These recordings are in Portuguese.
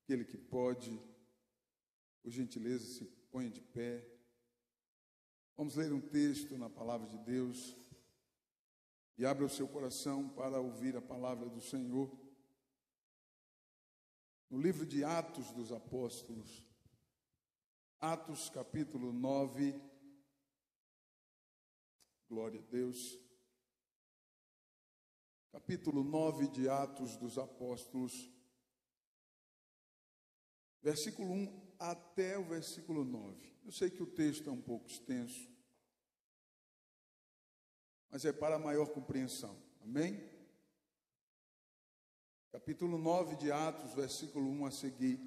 Aquele que pode, por gentileza, se ponha de pé. Vamos ler um texto na palavra de Deus e abra o seu coração para ouvir a palavra do Senhor. No livro de Atos dos Apóstolos, Atos capítulo 9, glória a Deus, capítulo 9 de Atos dos Apóstolos, versículo 1 até o versículo 9. Eu sei que o texto é um pouco extenso, mas é para maior compreensão, amém? Capítulo 9 de Atos, versículo 1 a seguir.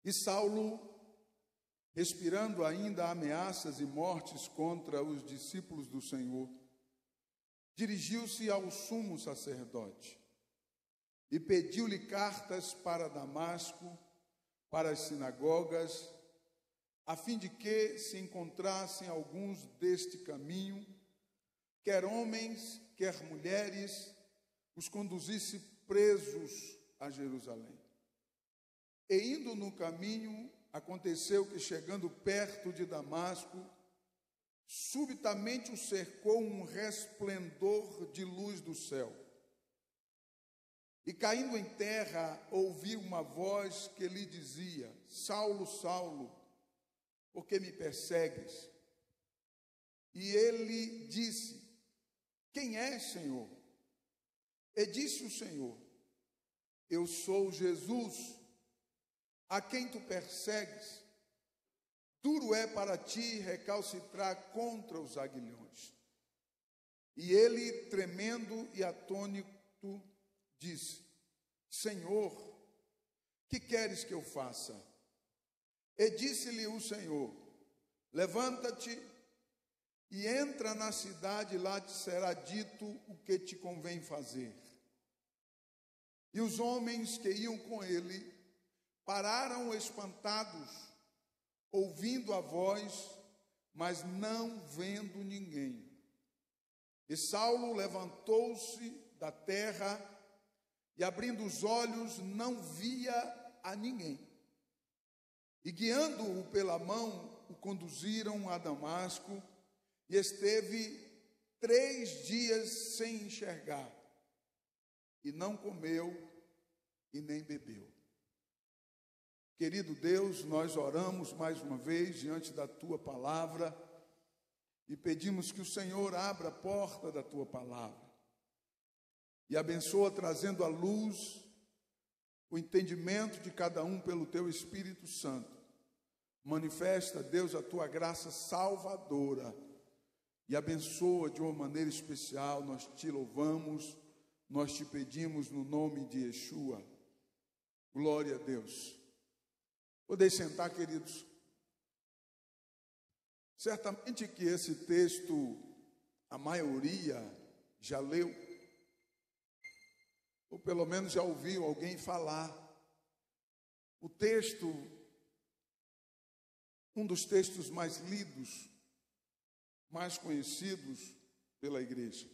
E Saulo, respirando ainda ameaças e mortes contra os discípulos do Senhor, dirigiu-se ao sumo sacerdote e pediu-lhe cartas para Damasco, para as sinagogas, a fim de que se encontrassem alguns deste caminho, quer homens, quer mulheres, os conduzisse presos a Jerusalém. E indo no caminho, aconteceu que, chegando perto de Damasco, subitamente o cercou um resplendor de luz do céu. E caindo em terra, ouviu uma voz que lhe dizia: Saulo, Saulo, por que me persegues? E ele disse: Quem és, Senhor? E disse o Senhor: Eu sou Jesus, a quem tu persegues. Duro é para ti recalcitrar contra os aguilhões. E ele, tremendo e atônito, disse: Senhor, que queres que eu faça? E disse-lhe o Senhor: Levanta-te e entra na cidade, lá te será dito o que te convém fazer. E os homens que iam com ele pararam espantados, ouvindo a voz, mas não vendo ninguém. E Saulo levantou-se da terra e, abrindo os olhos, não via a ninguém. E, guiando-o pela mão, o conduziram a Damasco, e esteve 3 dias sem enxergar, e não comeu e nem bebeu. Querido Deus, nós oramos mais uma vez diante da Tua palavra e pedimos que o Senhor abra a porta da Tua palavra e abençoa, trazendo à luz o entendimento de cada um pelo Teu Espírito Santo. Manifesta, Deus, a Tua graça salvadora e abençoa de uma maneira especial. Nós Te louvamos, nós Te pedimos no nome de Yeshua. Glória a Deus. Podem sentar, queridos. Certamente que esse texto, a maioria já leu, ou pelo menos já ouviu alguém falar. O texto, um dos textos mais lidos, mais conhecidos pela igreja.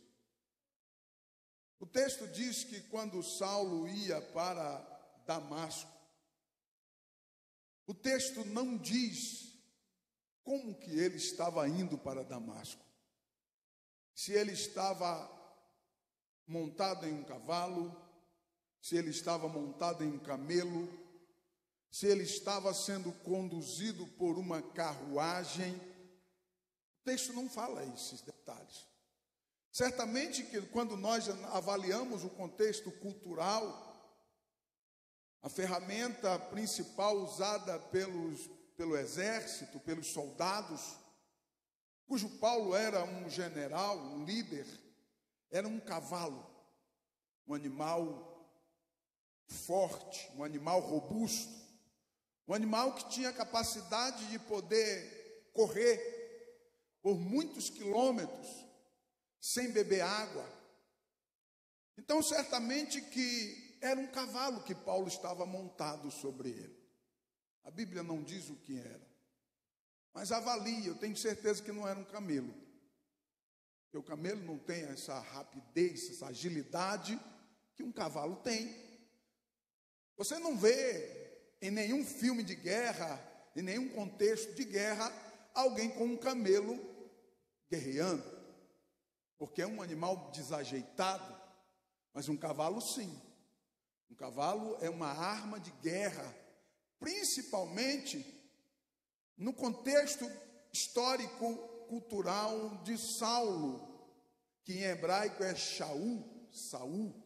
O texto diz que quando Saulo ia para Damasco, o texto não diz como que ele estava indo para Damasco. Se ele estava montado em um cavalo, se ele estava montado em um camelo, se ele estava sendo conduzido por uma carruagem. O texto não fala esses detalhes. Certamente que quando nós avaliamos o contexto cultural, a ferramenta principal usada pelo exército, pelos soldados, cujo Paulo era um general, um líder, era um cavalo, um animal forte, um animal robusto, um animal que tinha capacidade de poder correr por muitos quilômetros sem beber água. Então, certamente que era um cavalo que Paulo estava montado sobre ele. A Bíblia não diz o que era, mas avalia. Eu tenho certeza que não era um camelo, porque o camelo não tem essa rapidez, essa agilidade que um cavalo tem. Você não vê em nenhum filme de guerra, em nenhum contexto de guerra, alguém com um camelo guerreando, porque é um animal desajeitado. Mas um cavalo sim. Um cavalo é uma arma de guerra, principalmente no contexto histórico, cultural de Saulo, que em hebraico é Saul.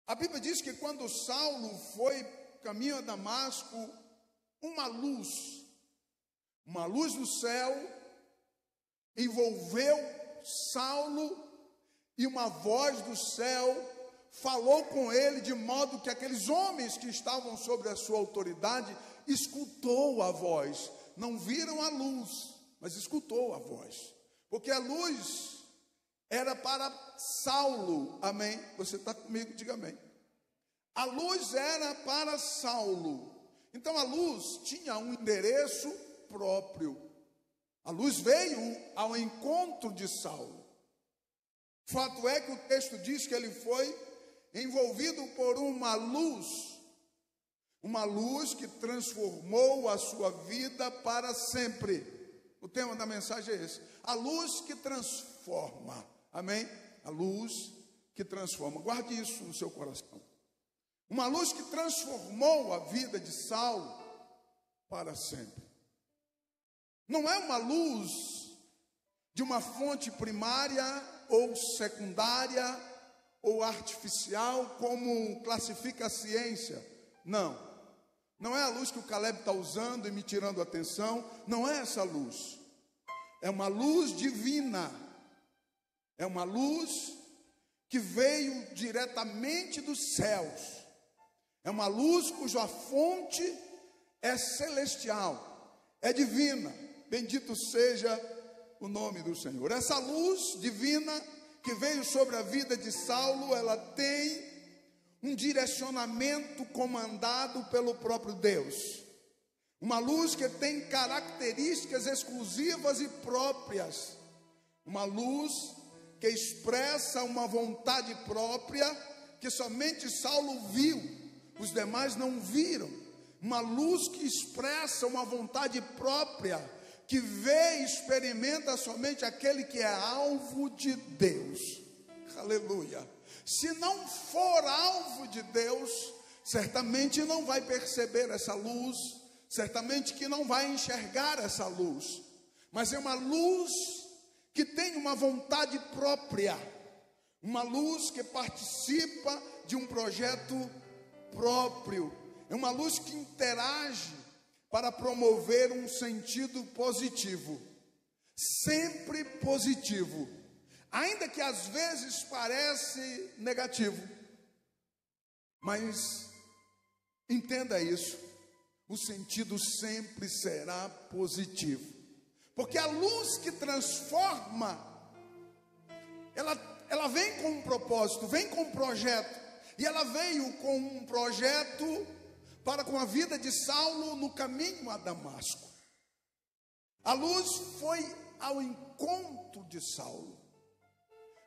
A Bíblia diz que quando Saulo foi caminho a Damasco, uma luz do céu envolveu Saulo, e uma voz do céu falou com ele, de modo que aqueles homens que estavam sob a sua autoridade escutou a voz, não viram a luz, mas escutou a voz, porque a luz era para Saulo. Amém? Você está comigo? Diga amém. A luz era para Saulo. Então a luz tinha um endereço próprio. A luz veio ao encontro de Saulo. Fato é que o texto diz que ele foi envolvido por uma luz que transformou a sua vida para sempre. O tema da mensagem é esse: a luz que transforma. Amém? A luz que transforma. Guarde isso no seu coração. Uma luz que transformou a vida de Saulo para sempre. Não é uma luz de uma fonte primária ou secundária ou artificial, como classifica a ciência. Não. Não é a luz que o Caleb está usando e me tirando a atenção. Não é essa luz. É uma luz divina. É uma luz que veio diretamente dos céus. É uma luz cuja fonte é celestial, é divina. Bendito seja o nome do Senhor. Essa luz divina que veio sobre a vida de Saulo, ela tem um direcionamento comandado pelo próprio Deus. Uma luz que tem características exclusivas e próprias. Uma luz que expressa uma vontade própria que somente Saulo viu, os demais não viram. Uma luz que expressa uma vontade própria, que vê e experimenta somente aquele que é alvo de Deus. Aleluia. Se não for alvo de Deus, certamente não vai perceber essa luz, certamente que não vai enxergar essa luz. Mas é uma luz que tem uma vontade própria, uma luz que participa de um projeto próprio, é uma luz que interage para promover um sentido positivo, sempre positivo, ainda que às vezes parece negativo, mas entenda isso, o sentido sempre será positivo, porque a luz que transforma, ela vem com um propósito, vem com um projeto, e ela veio com um projeto para com a vida de Saulo no caminho a Damasco. A luz foi ao encontro de Saulo.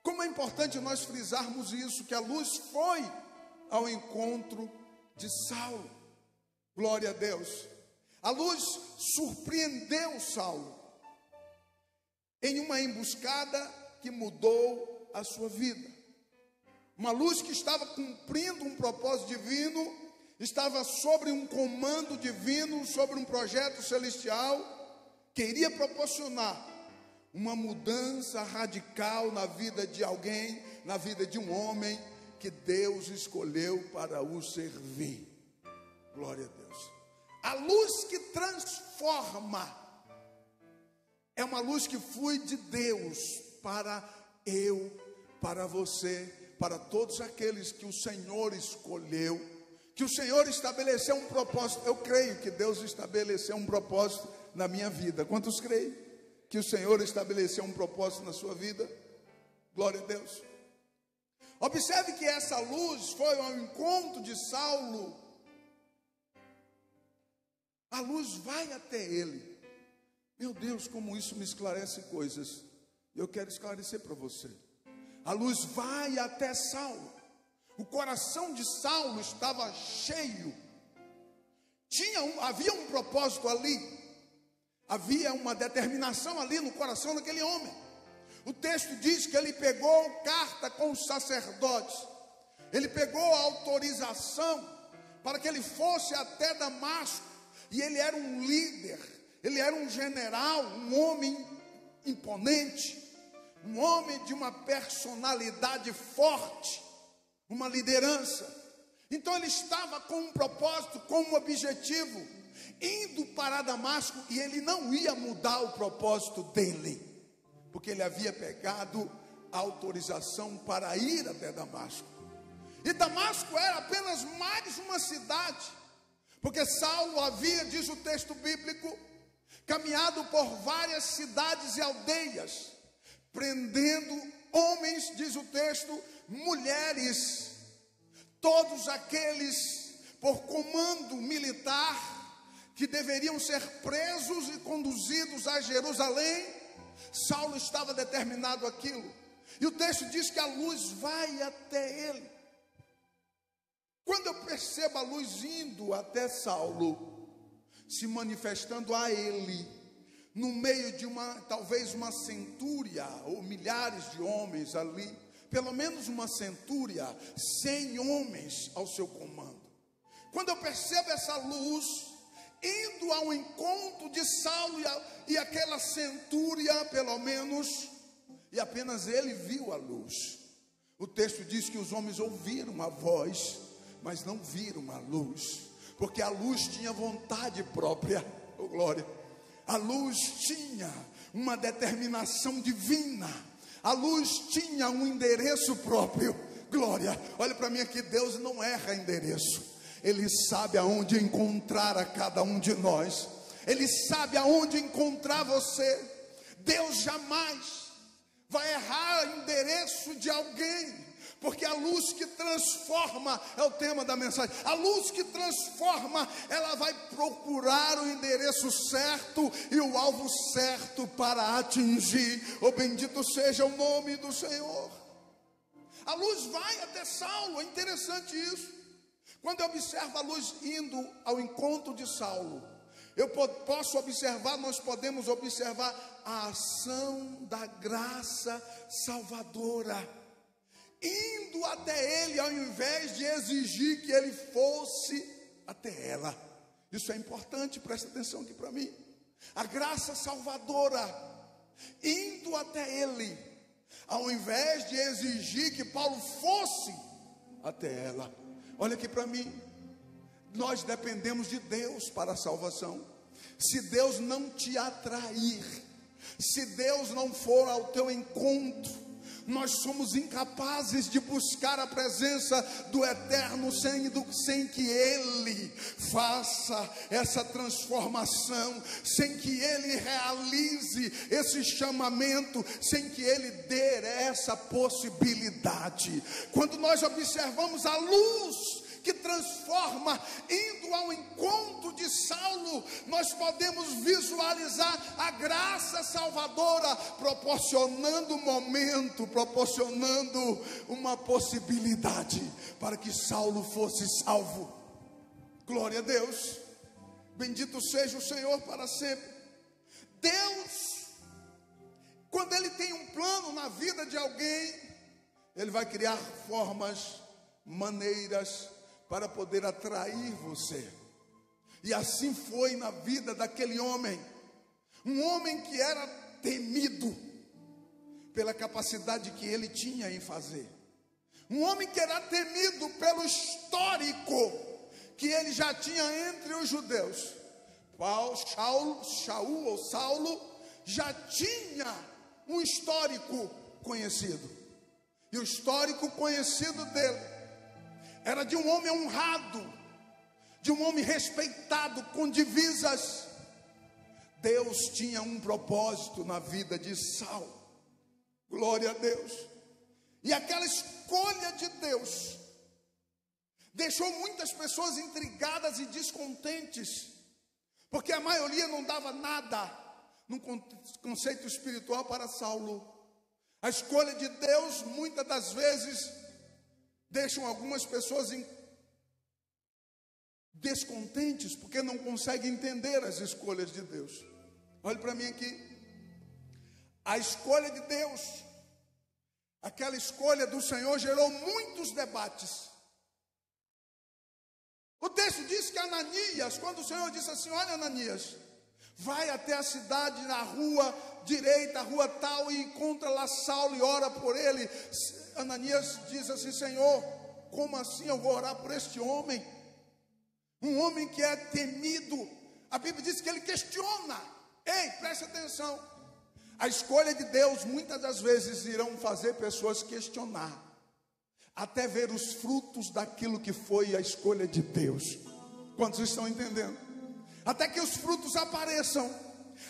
Como é importante nós frisarmos isso, que a luz foi ao encontro de Saulo. Glória a Deus. A luz surpreendeu Saulo em uma emboscada que mudou a sua vida. Uma luz que estava cumprindo um propósito divino, estava sobre um comando divino, sobre um projeto celestial, que iria proporcionar uma mudança radical na vida de alguém, na vida de um homem que Deus escolheu para o servir. Glória a Deus. A luz que transforma é uma luz que flui de Deus para eu, para você, para todos aqueles que o Senhor escolheu, que o Senhor estabeleceu um propósito. Eu creio que Deus estabeleceu um propósito na minha vida. Quantos creem que o Senhor estabeleceu um propósito na sua vida? Glória a Deus. Observe que essa luz foi ao encontro de Saulo. A luz vai até ele. Meu Deus, como isso me esclarece coisas. Eu quero esclarecer para você. A luz vai até Saulo. O coração de Saulo estava cheio. Havia um propósito ali. Havia uma determinação ali no coração daquele homem. O texto diz que ele pegou carta com os sacerdotes. Ele pegou a autorização para que ele fosse até Damasco. E ele era um líder, ele era um general, um homem imponente, um homem de uma personalidade forte, uma liderança. Então ele estava com um propósito, com um objetivo, indo para Damasco, e ele não ia mudar o propósito dele, porque ele havia pegado a autorização para ir até Damasco. E Damasco era apenas mais uma cidade, porque Saulo havia, diz o texto bíblico, caminhado por várias cidades e aldeias, prendendo homens, diz o texto, mulheres, todos aqueles por comando militar, que deveriam ser presos e conduzidos a Jerusalém. Saulo estava determinado àquilo. E o texto diz que a luz vai até ele. Quando eu percebo a luz indo até Saulo, se manifestando a ele, no meio de talvez uma centúria, ou milhares de homens ali, pelo menos uma centúria, 100 homens ao seu comando. Quando eu percebo essa luz indo ao encontro de Saulo e aquela centúria, pelo menos, e apenas ele viu a luz. O texto diz que os homens ouviram a voz, mas não viram a luz, porque a luz tinha vontade própria. Oh, glória! A luz tinha uma determinação divina, a luz tinha um endereço próprio. Glória! Olha para mim aqui, Deus não erra endereço. Ele sabe aonde encontrar a cada um de nós. Ele sabe aonde encontrar você. Deus jamais vai errar o endereço de alguém, porque a luz que transforma é o tema da mensagem. A luz que transforma, ela vai procurar o endereço certo e o alvo certo para atingir. Oh, bendito seja o nome do Senhor. A luz vai até Saulo. É interessante isso. Quando eu observo a luz indo ao encontro de Saulo, eu posso observar, nós podemos observar a ação da graça salvadora, indo até ele, ao invés de exigir que ele fosse até ela. Isso é importante, presta atenção aqui para mim. A graça salvadora, indo até ele, ao invés de exigir que Paulo fosse até ela. Olha aqui para mim, nós dependemos de Deus para a salvação. Se Deus não te atrair, se Deus não for ao teu encontro, nós somos incapazes de buscar a presença do Eterno sem que Ele faça essa transformação, sem que Ele realize esse chamamento, sem que Ele dê essa possibilidade. Quando nós observamos a luz que transforma, indo ao encontro de Saulo, nós podemos visualizar a graça salvadora, proporcionando um momento, proporcionando uma possibilidade para que Saulo fosse salvo. Glória a Deus, bendito seja o Senhor para sempre. Deus, quando Ele tem um plano na vida de alguém, Ele vai criar formas, maneiras para poder atrair você. E assim foi na vida daquele homem, um homem que era temido pela capacidade que ele tinha em fazer, um homem que era temido pelo histórico que ele já tinha entre os judeus. Saulo já tinha um histórico conhecido, e o histórico conhecido dele era de um homem honrado, de um homem respeitado, com divisas. Deus tinha um propósito na vida de Saulo. Glória a Deus. E aquela escolha de Deus deixou muitas pessoas intrigadas e descontentes, porque a maioria não dava nada no conceito espiritual para Saulo. A escolha de Deus muitas das vezes deixam algumas pessoas descontentes, porque não conseguem entender as escolhas de Deus. Olhe para mim aqui. A escolha de Deus, aquela escolha do Senhor, gerou muitos debates. O texto diz que Ananias, quando o Senhor disse assim: olha, Ananias, vai até a cidade, na rua direita, a rua tal, e encontra lá Saulo e ora por ele. Ananias diz assim: Senhor, como assim eu vou orar por este homem? Um homem que é temido. A Bíblia diz que ele questiona. Ei, preste atenção. A escolha de Deus muitas das vezes irão fazer pessoas questionar, até ver os frutos daquilo que foi a escolha de Deus. Quantos estão entendendo? Até que os frutos apareçam,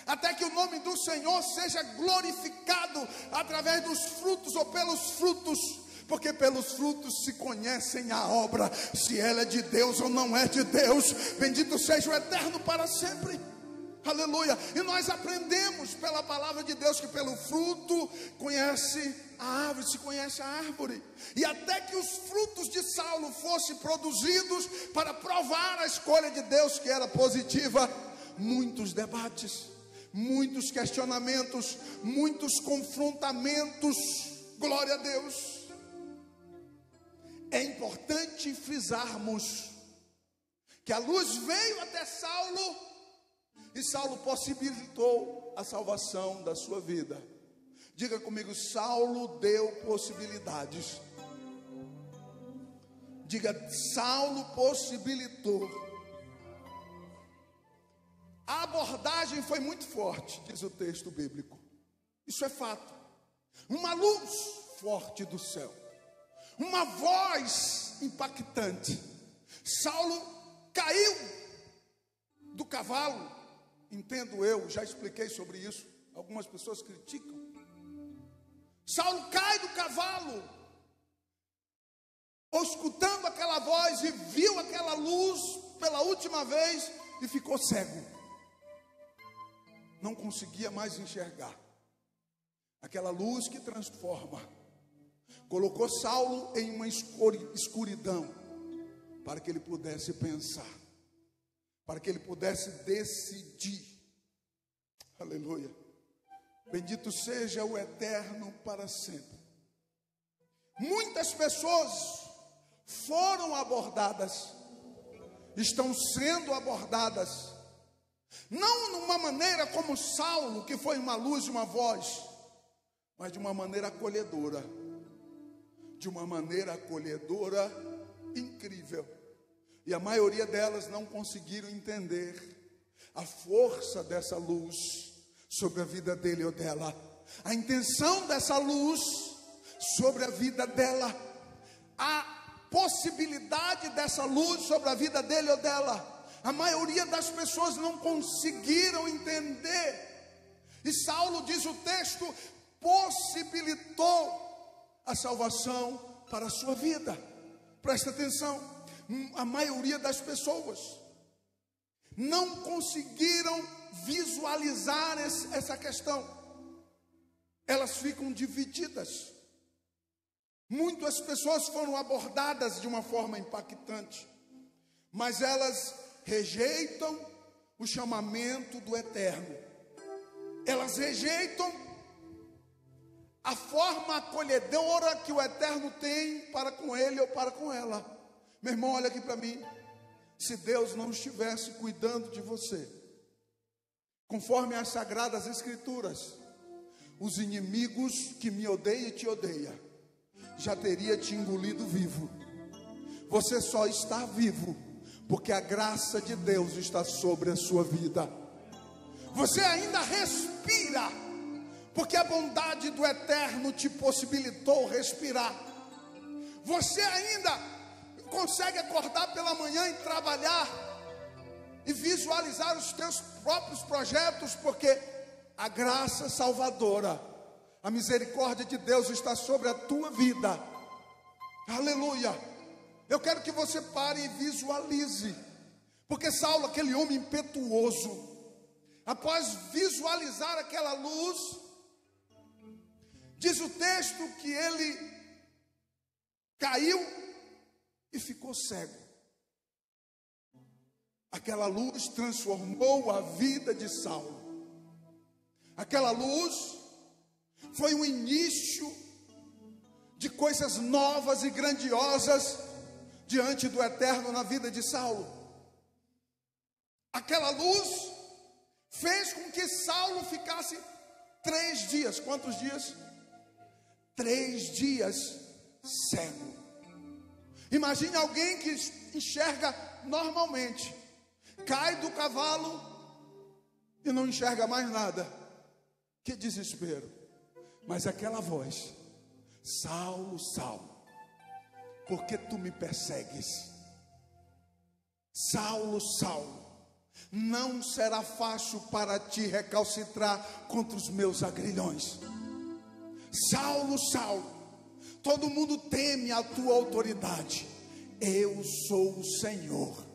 até que o nome do Senhor seja glorificado através dos frutos ou pelos frutos, porque pelos frutos se conhecem a obra, se ela é de Deus ou não é de Deus. Bendito seja o Eterno para sempre. Aleluia. E nós aprendemos pela palavra de Deus que pelo fruto conhece a árvore, se conhece a árvore. E até que os frutos de Saulo fossem produzidos para provar a escolha de Deus, que era positiva, muitos debates, muitos questionamentos, muitos confrontamentos. Glória a Deus. É importante frisarmos que a luz veio até Saulo, e Saulo possibilitou a salvação da sua vida. Diga comigo: Saulo deu possibilidades. Diga: Saulo possibilitou. A abordagem foi muito forte, diz o texto bíblico. Isso é fato. Uma luz forte do céu, uma voz impactante. Saulo caiu do cavalo. Entendo eu, já expliquei sobre isso. Algumas pessoas criticam. Saulo cai do cavalo, escutando aquela voz, e viu aquela luz pela última vez e ficou cego. Não conseguia mais enxergar. Aquela luz que transforma colocou Saulo em uma escuridão, para que ele pudesse pensar, para que ele pudesse decidir. Aleluia. Bendito seja o Eterno para sempre. Muitas pessoas foram abordadas, estão sendo abordadas, não numa maneira como Saulo, que foi uma luz e uma voz, mas de uma maneira acolhedora. De uma maneira acolhedora incrível. E a maioria delas não conseguiram entender a força dessa luz sobre a vida dele ou dela, a intenção dessa luz sobre a vida dela, a possibilidade dessa luz sobre a vida dele ou dela. A maioria das pessoas não conseguiram entender. E Saulo, diz o texto, possibilitou a salvação para a sua vida. Presta atenção. A maioria das pessoas não conseguiram visualizar essa questão. Elas ficam divididas. Muitas pessoas foram abordadas de uma forma impactante, mas elas rejeitam o chamamento do Eterno. Elas rejeitam a forma acolhedora que o Eterno tem para com ele ou para com ela. Meu irmão, olha aqui para mim. Se Deus não estivesse cuidando de você, conforme as sagradas escrituras, os inimigos que me odeiam e te odeiam já teria te engolido vivo. Você só está vivo porque a graça de Deus está sobre a sua vida. Você ainda respira porque a bondade do Eterno te possibilitou respirar. Você ainda consegue acordar pela manhã e trabalhar e visualizar os teus próprios projetos, porque a graça salvadora, a misericórdia de Deus está sobre a tua vida. Aleluia. Eu quero que você pare e visualize, porque Saulo, aquele homem impetuoso, após visualizar aquela luz, diz o texto que ele caiu e ficou cego. Aquela luz transformou a vida de Saulo. Aquela luz foi o início de coisas novas e grandiosas diante do Eterno na vida de Saulo. Aquela luz fez com que Saulo ficasse 3 dias. Quantos dias? 3 dias cego. Imagine alguém que enxerga normalmente, cai do cavalo e não enxerga mais nada. Que desespero. Mas aquela voz: Saulo, Saulo, por que tu me persegues? Saulo, Saulo, não será fácil para ti recalcitrar contra os meus agrilhões. Saulo, Saulo, todo mundo teme a tua autoridade. Eu sou o Senhor.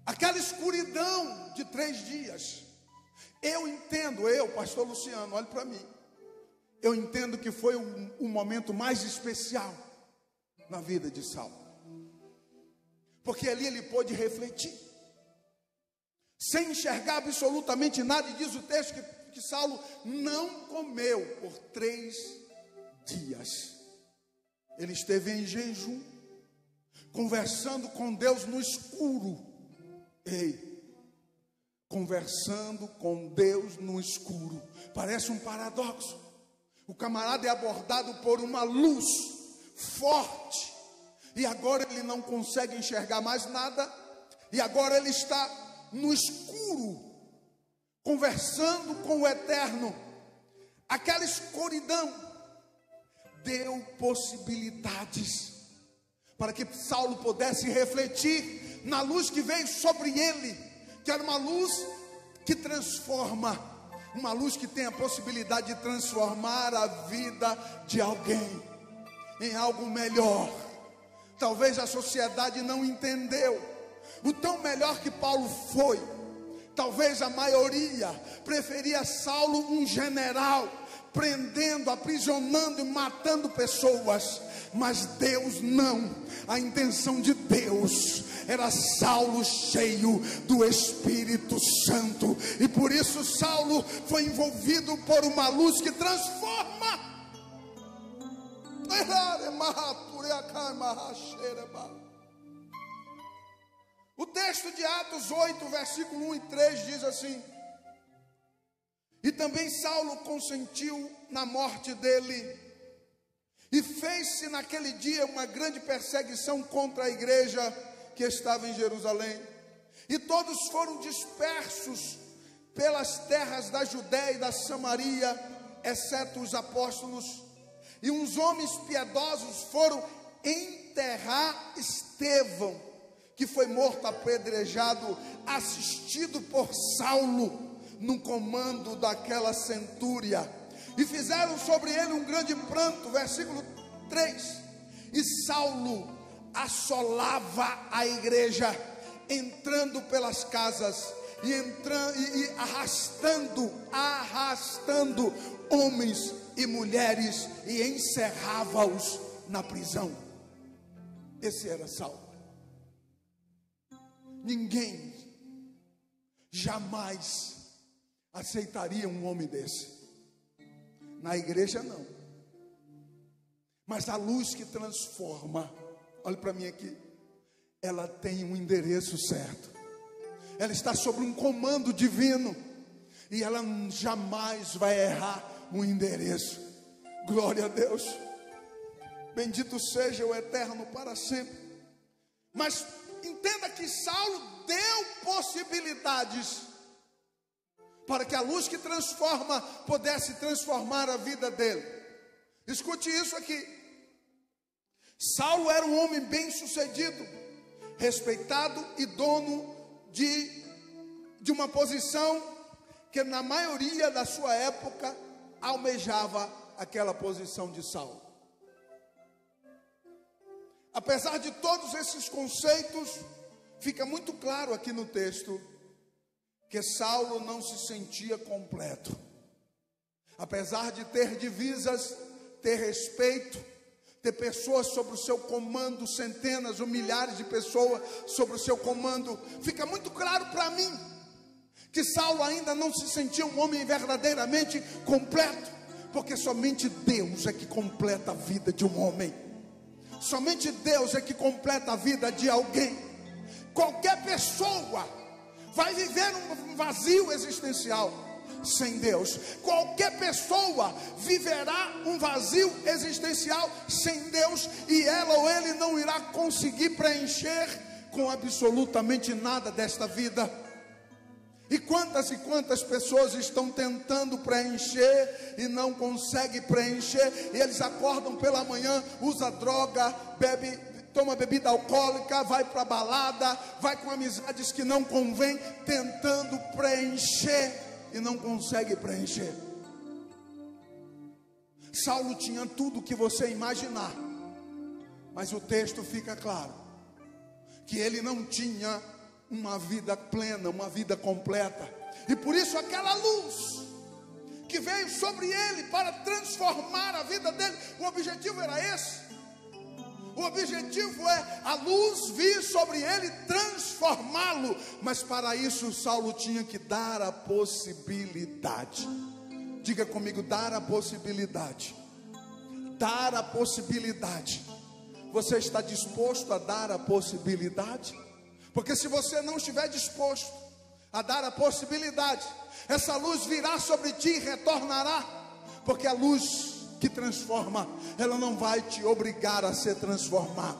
Aquela escuridão de 3 dias, eu entendo, pastor Luciano, olhe para mim, eu entendo que foi o momento mais especial na vida de Saulo, porque ali ele pôde refletir, sem enxergar absolutamente nada. E diz o texto que Saulo não comeu por 3 dias. Ele esteve em jejum, conversando com Deus no escuro. Conversando com Deus no escuro. Parece um paradoxo. O camarada é abordado por uma luz forte, e agora ele não consegue enxergar mais nada, e agora ele está no escuro, conversando com o Eterno. Aquela escuridão deu possibilidades para que Saulo pudesse refletir na luz que veio sobre ele, que era uma luz que transforma, uma luz que tem a possibilidade de transformar a vida de alguém em algo melhor. Talvez a sociedade não entendeu o tão melhor que Paulo foi. Talvez a maioria preferia Saulo um general, prendendo, aprisionando e matando pessoas. Mas Deus não. A intenção de Deus era Saulo cheio do Espírito Santo, e por isso Saulo foi envolvido por uma luz que transforma. O texto de Atos 8, versículo 1 e 3 diz assim: e também Saulo consentiu na morte dele, e fez-se naquele dia uma grande perseguição contra a igreja que estava em Jerusalém, e todos foram dispersos pelas terras da Judéia e da Samaria, exceto os apóstolos. E uns homens piedosos foram enterrar Estevão, que foi morto apedrejado, assistido por Saulo, no comando daquela centúria, e fizeram sobre ele um grande pranto. Versículo 3: e Saulo assolava a igreja, entrando pelas casas e arrastando homens e mulheres, e encerrava-os na prisão. Esse era Saulo. Ninguém jamais aceitaria um homem desse. Na igreja não. Mas a luz que transforma, olhe para mim aqui, ela tem um endereço certo. Ela está sob um comando divino, e ela jamais vai errar um endereço. Glória a Deus. Bendito seja o Eterno para sempre. Mas entenda que Saulo deu possibilidades para que a luz que transforma pudesse transformar a vida dele. Escute isso aqui. Saulo era um homem bem sucedido, respeitado e dono de uma posição que na maioria da sua época almejava aquela posição de Saulo. Apesar de todos esses conceitos, fica muito claro aqui no texto que Saulo não se sentia completo. apesar de ter divisas, ter respeito, ter pessoas sob o seu comando, centenas ou milhares de pessoas sob o seu comando, fica muito claro para mim que Saulo ainda não se sentia um homem verdadeiramente completo, porque somente Deus é que completa a vida de um homem, somente Deus é que completa a vida de alguém. Qualquer pessoa vai viver um vazio existencial sem Deus. Qualquer pessoa viverá um vazio existencial sem Deus, e ela ou ele não irá conseguir preencher com absolutamente nada desta vida. E quantas pessoas estão tentando preencher e não conseguem preencher, e eles acordam pela manhã, usa droga, bebe, toma bebida alcoólica, vai para balada, vai com amizades que não convém, tentando preencher e não consegue preencher. Saulo tinha tudo que você imaginar, mas o texto fica claro que ele não tinha uma vida plena, uma vida completa. E por isso aquela luz que veio sobre ele para transformar a vida dele, o objetivo era esse. O objetivo é a luz vir sobre ele, transformá-lo. Mas para isso Saulo tinha que dar a possibilidade. Diga comigo, dar a possibilidade. Dar a possibilidade. Você está disposto a dar a possibilidade? Porque se você não estiver disposto a dar a possibilidade, essa luz virá sobre ti e retornará. Porque a luz que transforma, ela não vai te obrigar a ser transformado,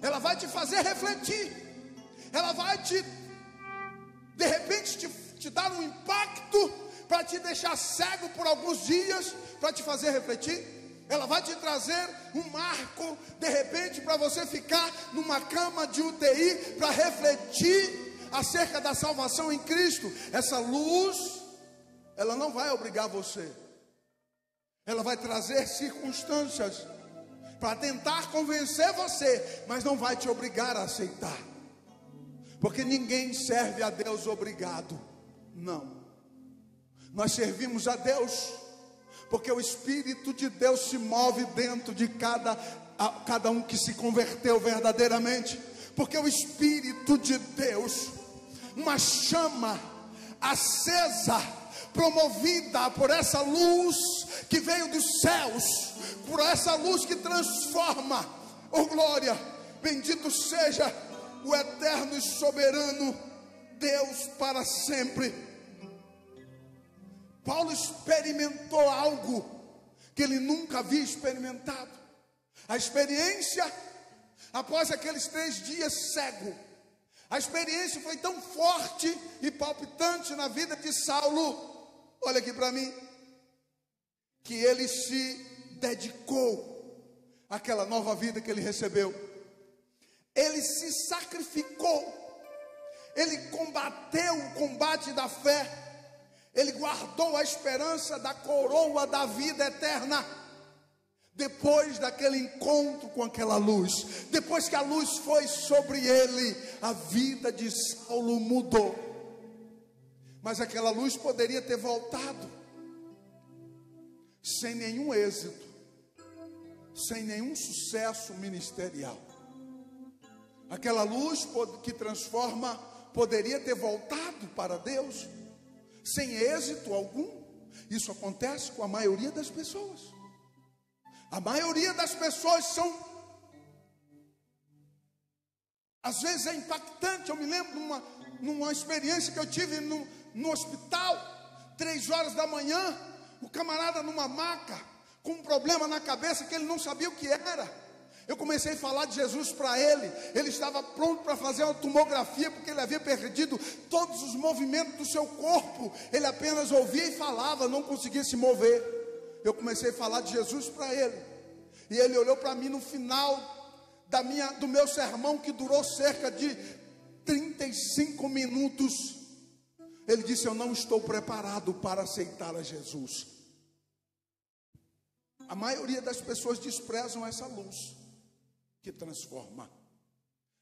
ela vai te fazer refletir, ela vai de repente te dar um impacto para te deixar cego por alguns dias, para te fazer refletir. Ela vai te trazer um marco, de repente, para você ficar numa cama de UTI, para refletir acerca da salvação em Cristo. Essa luz, ela não vai obrigar você, ela vai trazer circunstâncias para tentar convencer você, mas não vai te obrigar a aceitar, porque ninguém serve a Deus obrigado. Não, nós servimos a Deus porque o Espírito de Deus se move dentro de cada um que se converteu verdadeiramente. Porque o Espírito de Deus, uma chama acesa, promovida por essa luz que veio dos céus, por essa luz que transforma. Oh glória, bendito seja o eterno e soberano Deus para sempre. Paulo experimentou algo que ele nunca havia experimentado. A experiência, após aqueles 3 dias cego, a experiência foi tão forte e palpitante na vida de Saulo, olha aqui para mim, que ele se dedicou àquela nova vida que ele recebeu. Ele se sacrificou, ele combateu o combate da fé, ele guardou a esperança da coroa da vida eterna. Depois daquele encontro com aquela luz, depois que a luz foi sobre ele, a vida de Saulo mudou. Mas aquela luz poderia ter voltado sem nenhum êxito, sem nenhum sucesso ministerial. Aquela luz que transforma poderia ter voltado para Deus sem êxito algum. Isso acontece com a maioria das pessoas. A maioria das pessoas às vezes é impactante. Eu me lembro numa experiência que eu tive no hospital, 3 horas da manhã, o camarada numa maca, com um problema na cabeça que ele não sabia o que era. Eu comecei a falar de Jesus para ele. Ele estava pronto para fazer uma tomografia, porque ele havia perdido todos os movimentos do seu corpo. Ele apenas ouvia e falava, não conseguia se mover. Eu comecei a falar de Jesus para ele, e ele olhou para mim no final do meu sermão, que durou cerca de 35 minutos. Ele disse: eu não estou preparado para aceitar a Jesus. A maioria das pessoas desprezam essa luz que transforma.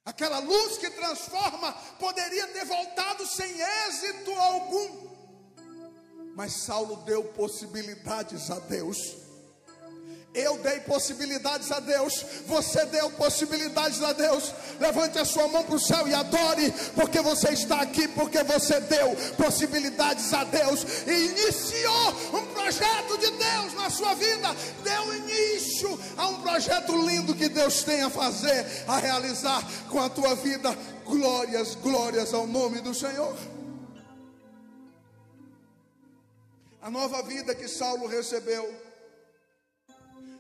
Aquela luz que transforma poderia ter voltado sem êxito algum, Mas Saulo deu possibilidades a Deus. Eu dei possibilidades a Deus. Você deu possibilidades a Deus. Levante a sua mão para o céu e adore, porque você está aqui, porque você deu possibilidades a Deus e iniciou um projeto de Deus na sua vida. Deu início a um projeto lindo que Deus tem a fazer, a realizar com a tua vida. Glórias, glórias ao nome do Senhor. A nova vida que Saulo recebeu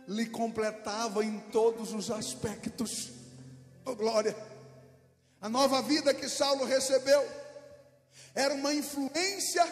lhe completava em todos os aspectos. Oh, glória! A nova vida que Saulo recebeu era uma influência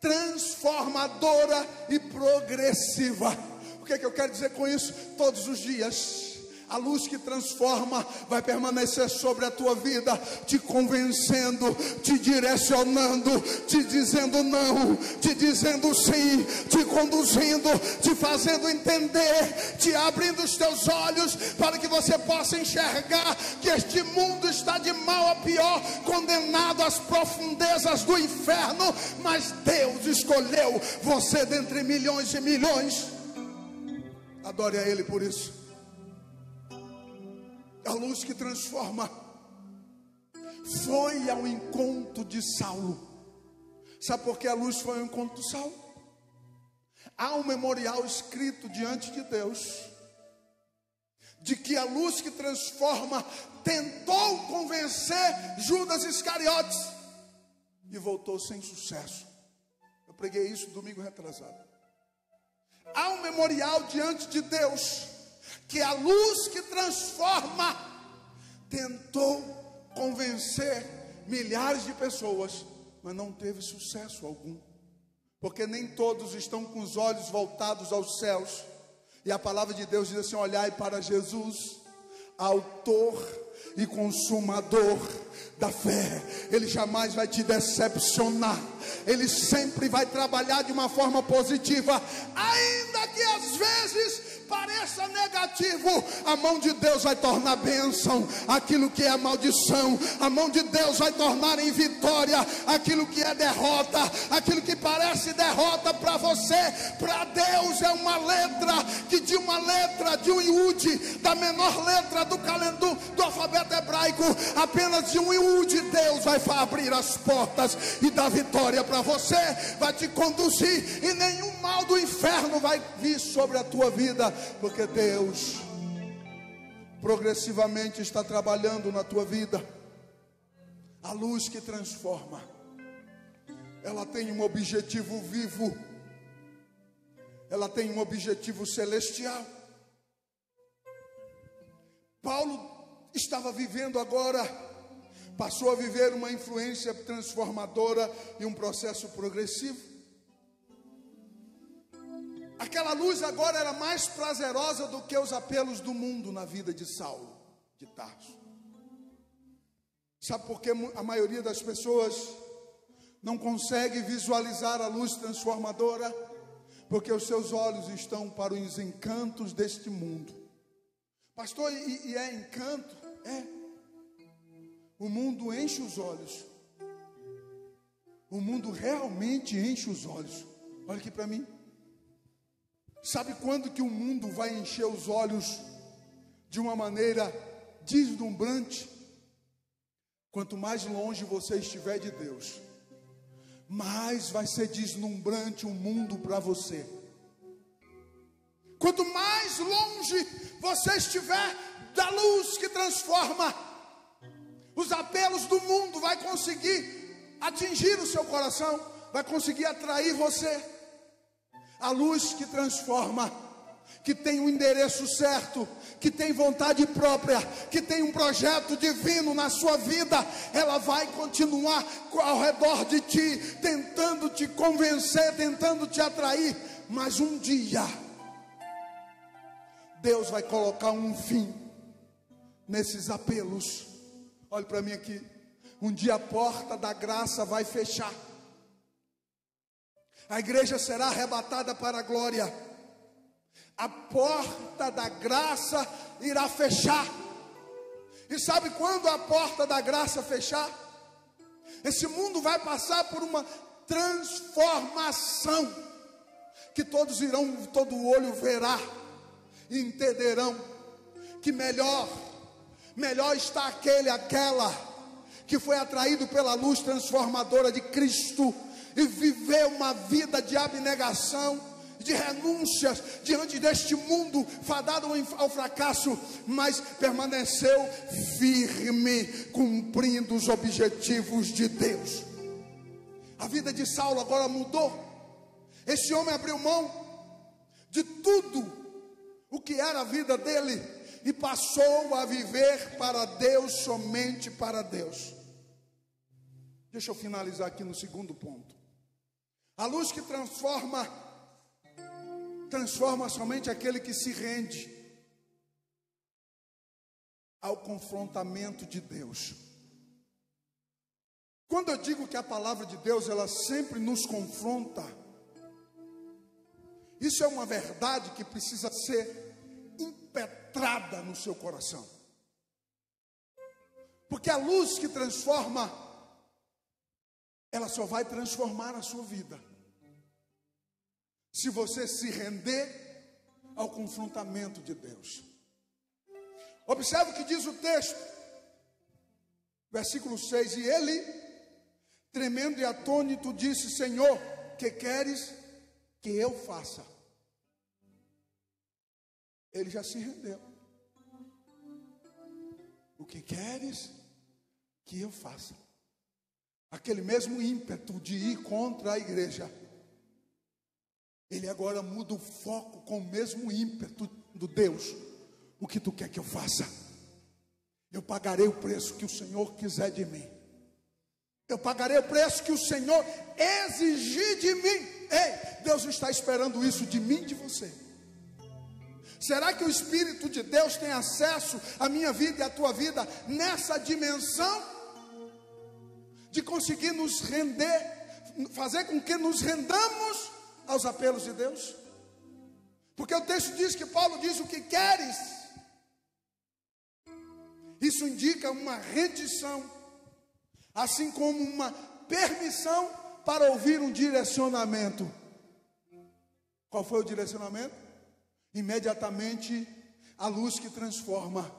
transformadora e progressiva. O que é que eu quero dizer com isso? Todos os dias a luz que transforma vai permanecer sobre a tua vida, te convencendo, te direcionando, te dizendo não, te dizendo sim, te conduzindo, te fazendo entender, te abrindo os teus olhos para que você possa enxergar que este mundo está de mal a pior, condenado às profundezas do inferno, mas Deus escolheu você dentre milhões e milhões. Adore a Ele por isso. A luz que transforma foi ao encontro de Saulo. Sabe por que a luz foi ao encontro de Saulo? Há um memorial escrito diante de Deus de que a luz que transforma tentou convencer Judas Iscariotes e voltou sem sucesso. Eu preguei isso domingo retrasado. Há um memorial diante de Deus que a luz que transforma tentou convencer milhares de pessoas, mas não teve sucesso algum, porque nem todos estão com os olhos voltados aos céus. E a palavra de Deus diz assim: olhai para Jesus, autor e consumador da fé. Ele jamais vai te decepcionar, Ele sempre vai trabalhar de uma forma positiva, ainda que às vezes pareça negativo. A mão de Deus vai tornar bênção aquilo que é maldição. A mão de Deus vai tornar em vitória aquilo que é derrota. Aquilo que parece derrota para você, para Deus é uma letra, que de uma letra, de um iude, da menor letra do alfabeto hebraico, apenas de um iude, Deus vai abrir as portas e dar vitória para você, vai te conduzir, e nenhum mal do inferno vai vir sobre a tua vida, porque Deus progressivamente está trabalhando na tua vida. A luz que transforma, ela tem um objetivo vivo, ela tem um objetivo celestial. Paulo estava vivendo agora, passou a viver uma influência transformadora e um processo progressivo. Aquela luz agora era mais prazerosa do que os apelos do mundo na vida de Saulo de Tarso. Sabe por que a maioria das pessoas não consegue visualizar a luz transformadora? Porque os seus olhos estão para os encantos deste mundo. Pastor, e é encanto? É. O mundo enche os olhos. O mundo realmente enche os olhos. Olha aqui para mim. Sabe quando que o mundo vai encher os olhos de uma maneira deslumbrante? Quanto mais longe você estiver de Deus, mais vai ser deslumbrante o mundo para você. Quanto mais longe você estiver da luz que transforma, os apelos do mundo vai conseguir atingir o seu coração, vai conseguir atrair você. A luz que transforma, que tem um endereço certo, que tem vontade própria, que tem um projeto divino na sua vida, ela vai continuar ao redor de ti, tentando te convencer, tentando te atrair. Mas um dia Deus vai colocar um fim nesses apelos. Olhe para mim aqui. Um dia a porta da graça vai fechar. A igreja será arrebatada para a glória. A porta da graça irá fechar. E sabe quando a porta da graça fechar? Esse mundo vai passar por uma transformação, que todos irão, todo olho verá e entenderão que melhor está aquela que foi atraído pela luz transformadora de Cristo e viveu uma vida de abnegação, de renúncias diante deste mundo fadado ao fracasso, mas permaneceu firme, cumprindo os objetivos de Deus. A vida de Saulo agora mudou. Esse homem abriu mão de tudo o que era a vida dele e passou a viver para Deus, somente para Deus. Deixa eu finalizar aqui no segundo ponto. A luz que transforma somente aquele que se rende ao confrontamento de Deus. Quando eu digo que a palavra de Deus, ela sempre nos confronta, isso é uma verdade que precisa ser impetrada no seu coração. Porque a luz que transforma, ela só vai transformar a sua vida se você se render ao confrontamento de Deus. Observe o que diz o texto, versículo 6: e ele, tremendo e atônito, disse: Senhor, que queres que eu faça? Ele já se rendeu. O que queres que eu faça? Aquele mesmo ímpeto de ir contra a igreja, ele agora muda o foco com o mesmo ímpeto do Deus. O que tu quer que eu faça? Eu pagarei o preço que o Senhor quiser de mim. Eu pagarei o preço que o Senhor exigir de mim. Ei, Deus está esperando isso de mim e de você. Será que o Espírito de Deus tem acesso à minha vida e à tua vida nessa dimensão de conseguir nos render, fazer com que nos rendamos aos apelos de Deus? Porque o texto diz que Paulo diz: o que queres? Isso indica uma rendição, assim como uma permissão para ouvir um direcionamento. Qual foi o direcionamento? Imediatamente a luz que transforma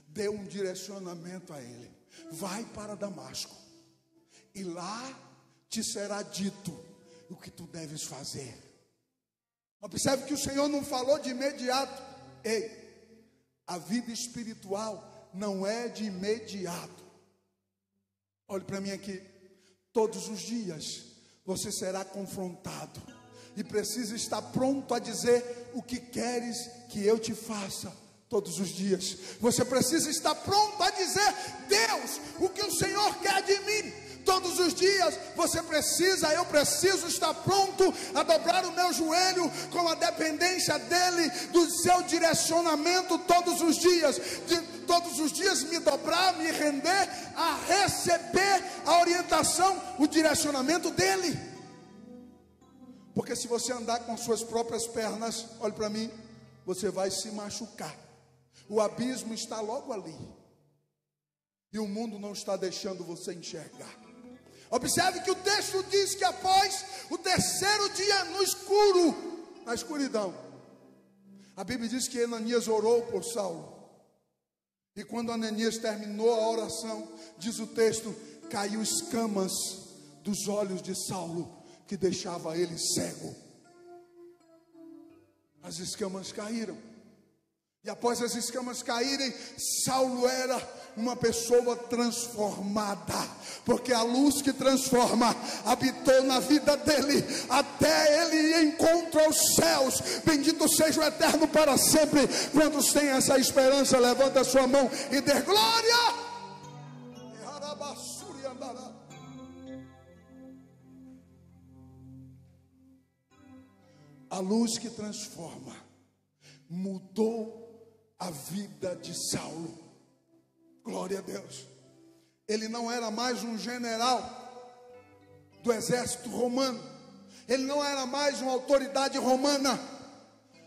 deu um direcionamento a ele: vai para Damasco, e lá te será dito o que tu deves fazer. Observe que o Senhor não falou de imediato. Ei, a vida espiritual não é de imediato. Olhe para mim aqui. Todos os dias você será confrontado e precisa estar pronto a dizer: o que queres que eu te faça? Todos os dias você precisa estar pronto a dizer: Deus, o que o Senhor quer de mim? Todos os dias eu preciso estar pronto a dobrar o meu joelho com a dependência dele, do seu direcionamento. Todos os dias me dobrar, me render a receber a orientação, o direcionamento dele. Porque se você andar com suas próprias pernas, olhe para mim, você vai se machucar. O abismo está logo ali e o mundo não está deixando você enxergar. Observe que o texto diz que após o terceiro dia no escuro, na escuridão, a Bíblia diz que Ananias orou por Saulo. E quando Ananias terminou a oração, diz o texto, caiu escamas dos olhos de Saulo, que deixava ele cego. As escamas caíram. E após as escamas caírem, Saulo era uma pessoa transformada, porque a luz que transforma habitou na vida dele, até ele encontra os céus. Bendito seja o Eterno para sempre. Quantos têm essa esperança, levanta a sua mão e dê glória. A luz que transforma mudou a vida de Saulo. Glória a Deus. Ele não era mais um general do exército romano. Ele não era mais uma autoridade romana.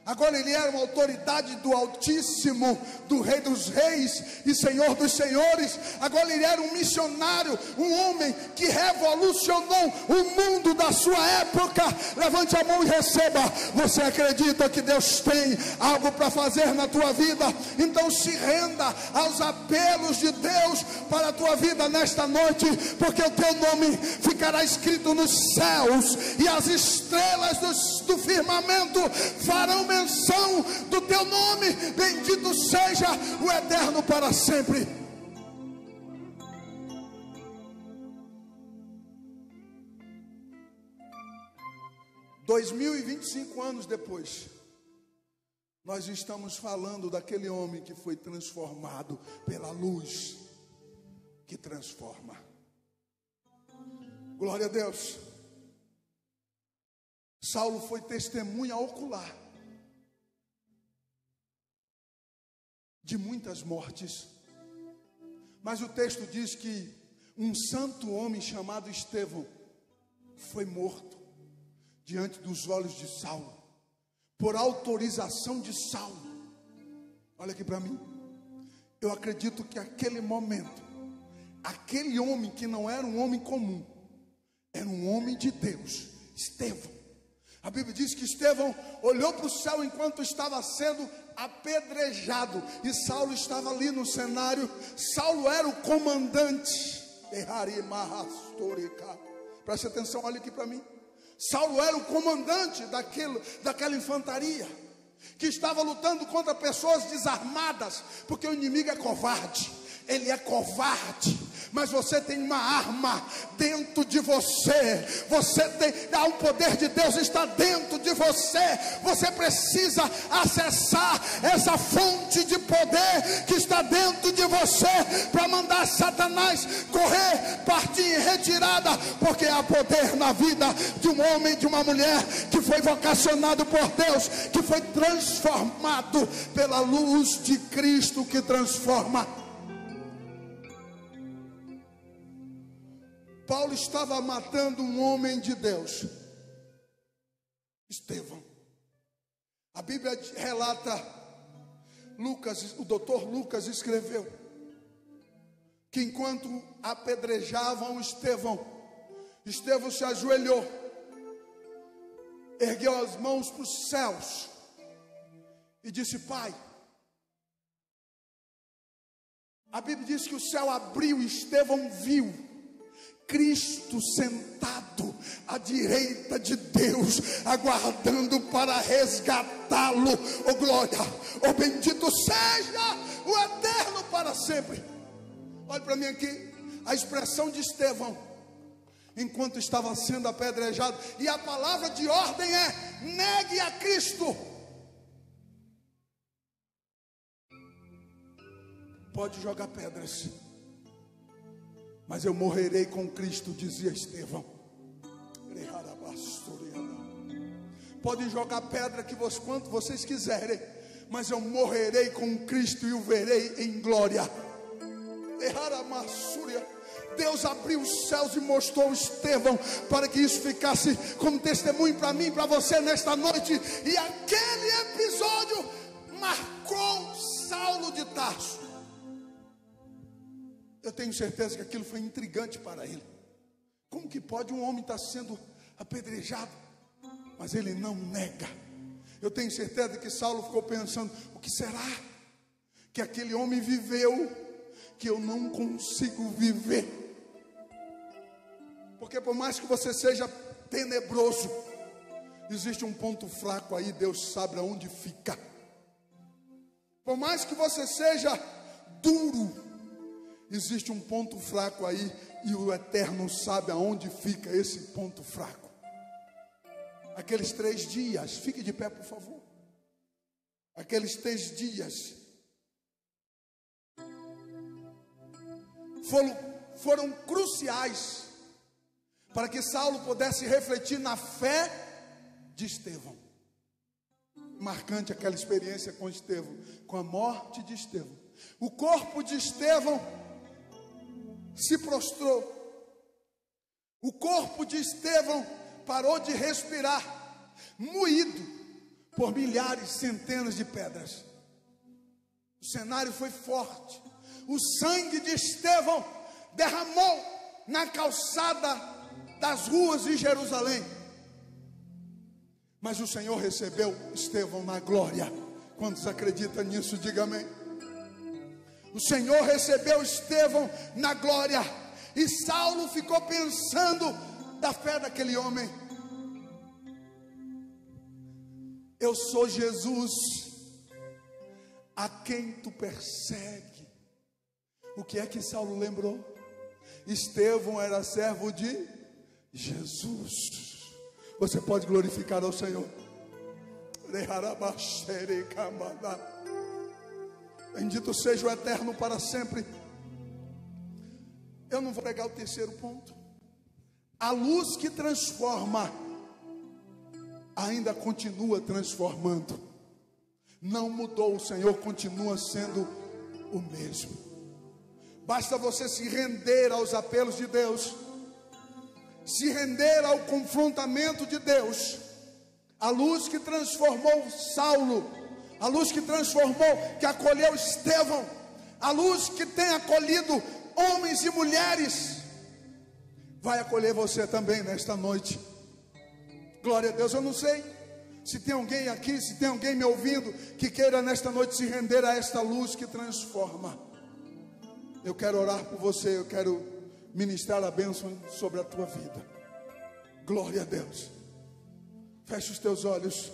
Agora ele era uma autoridade do Altíssimo, do Rei dos Reis e Senhor dos Senhores. Agora ele era um missionário, um homem que revolucionou o mundo da sua época. Levante a mão e receba. Você acredita que Deus tem algo para fazer na tua vida? Então se renda aos apelos de Deus para a tua vida nesta noite, porque o teu nome ficará escrito nos céus, e as estrelas do firmamento farão menção do teu nome. Bendito seja o Eterno para sempre. – 2025 anos depois, nós estamos falando daquele homem que foi transformado pela luz que transforma. Glória a Deus. Saulo foi testemunha ocular de muitas mortes, mas o texto diz que um santo homem chamado Estevão foi morto diante dos olhos de Saulo, por autorização de Saulo. Olha aqui para mim. Eu acredito que aquele momento, aquele homem que não era um homem comum, era um homem de Deus, Estevão. A Bíblia diz que Estevão olhou para o céu enquanto estava sendo apedrejado, e Saulo estava ali no cenário. Saulo era o comandante. Preste atenção, olha aqui para mim. Saulo era o comandante daquela infantaria, que estava lutando contra pessoas desarmadas, porque o inimigo é covarde. Ele é covarde, mas você tem uma arma dentro de você. Você tem, o poder de Deus está dentro de você. Você precisa acessar essa fonte de poder que está dentro de você, para mandar Satanás correr, partir em retirada, porque há poder na vida de um homem, de uma mulher que foi vocacionado por Deus, que foi transformado pela luz de Cristo que transforma. Paulo estava matando um homem de Deus, Estevão. A Bíblia relata, o doutor Lucas escreveu, que enquanto apedrejavam Estevão se ajoelhou, ergueu as mãos para os céus e disse: Pai. A Bíblia diz que o céu abriu e Estevão viu Cristo sentado à direita de Deus, aguardando para resgatá-lo. Oh glória, oh bendito seja o Eterno para sempre. Olhe para mim aqui, a expressão de Estevão enquanto estava sendo apedrejado, e a palavra de ordem é: negue a Cristo. Pode jogar pedras, mas eu morrerei com Cristo, dizia Estevão. Podem jogar pedra quanto vocês quiserem, mas eu morrerei com Cristo e o verei em glória. Deus abriu os céus e mostrou Estevão, para que isso ficasse como testemunho para mim e para você nesta noite. E aquele episódio marcou Saulo de Tarso. Eu tenho certeza que aquilo foi intrigante para ele. Como que pode um homem estar sendo apedrejado, mas ele não nega? Eu tenho certeza que Saulo ficou pensando: o que será que aquele homem viveu que eu não consigo viver? Porque por mais que você seja tenebroso, existe um ponto fraco aí, Deus sabe aonde fica. Por mais que você seja duro, existe um ponto fraco aí, e o Eterno sabe aonde fica esse ponto fraco. Aqueles 3 dias, fique de pé por favor. Aqueles 3 dias foram cruciais para que Saulo pudesse refletir na fé de Estevão. Marcante aquela experiência com Estevão, com a morte de Estevão. O corpo de Estevão se prostrou. O corpo de Estevão parou de respirar, moído por milhares, centenas de pedras. O cenário foi forte. O sangue de Estevão derramou na calçada das ruas de Jerusalém. Mas o Senhor recebeu Estevão na glória. Quantos acreditam nisso, diga amém. O Senhor recebeu Estevão na glória. E Saulo ficou pensando da fé daquele homem. Eu sou Jesus, a quem tu persegue. O que é que Saulo lembrou? Estevão era servo de Jesus. Você pode glorificar ao Senhor. Bendito seja o Eterno para sempre. Eu não vou pregar o terceiro ponto. A luz que transforma ainda continua transformando. Não mudou, o Senhor continua sendo o mesmo. Basta você se render aos apelos de Deus, se render ao confrontamento de Deus. A luz que transformou Saulo, a luz que transformou, que acolheu Estevão, a luz que tem acolhido homens e mulheres, vai acolher você também nesta noite. Glória a Deus. Eu não sei se tem alguém aqui, se tem alguém me ouvindo, que queira nesta noite se render a esta luz que transforma. Eu quero orar por você, eu quero ministrar a bênção sobre a tua vida. Glória a Deus. Feche os teus olhos.